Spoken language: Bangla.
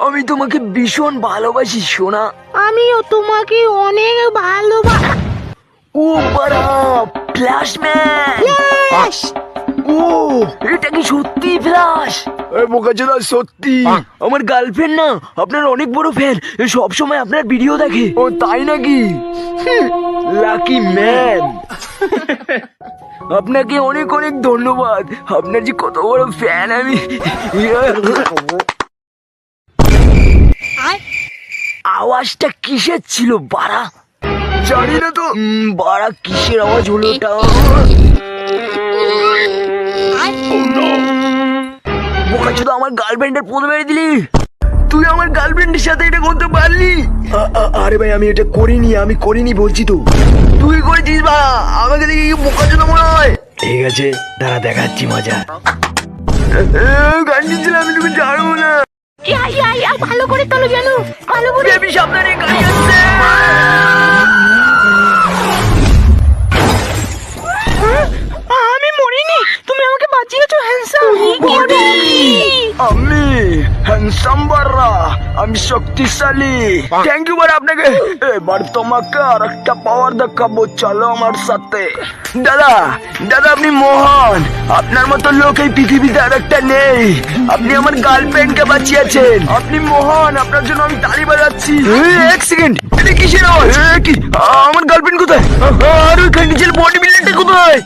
আমি তোমাকে ভীষণ ভালোবাসি সোনা। আমিও তোমাকে অনেক ভালোবাসি। ও বাড়া ফ্ল্যাশম্যান। ও এটা কি সত্যি ফ্ল্যাশ? বোকাচোদা সত্যি। আমার গার্লফ্রেন্ড না আপনার অনেক বড় ফ্যান, সব সময় আপনার ভিডিও দেখে। ও তাই নাকি? Lucky man. আপনাকে অনেক অনেক ধন্যবাদ, আপনার যে কত বড় ফ্যান আমি। আওয়াজটা কিসের ছিল বাড়া? জানি না তো বাড়া, কিসের আওয়াজ হলো ওটা? বোকাচোদা আমার গার্লফ্রেন্ডের পোদ মেরে দিলি। তুই আমার গার্লফ্রেন্ডের সাথে এটা করতে পারলি? আরে ভাই আমি এটা করিনি বলছি তো। তুই করেছিস বাড়া, আমাকে দেখে কি বোকাচোদা মনে হয়? ঠিক আছে দাঁড়া, দেখাচ্ছি মজা। গান দিচ্ছিলাম, আমি তোকে ছাড়বো না। ভালো করে তোলো যেন, ভালো করে। বেবি সামনে গাড়ি আসছে। আমি মরিনি, তুমি আমাকে বাঁচিয়েছো হ্যান্ডসাম। আমি হ্যান্ডসাম বাড়া, আমি শক্তিশালী। থ্যাংক ইউ বাড়া আপনাকে। এবার তোমাকে আর একটা পাওয়ার দেখাবো, চলো আমার সাথে। দাদা দাদা আপনি মহান, আপনার মতো লোক এই পৃথিবীতে আর একটা নেই। আপনি আমার গার্লফ্রেন্ডকে বাঁচিয়েছেন, আপনি মহান। আপনার জন্য আমি তালি বাজাচ্ছি। এক সেকেন্ড, এটা কিসের আওয়াজ? কি আমার গার্লফ্রেন্ড কোথায়? আর ওই খান্ডি ছেলে বডি বিল্ডারটা কোথায়?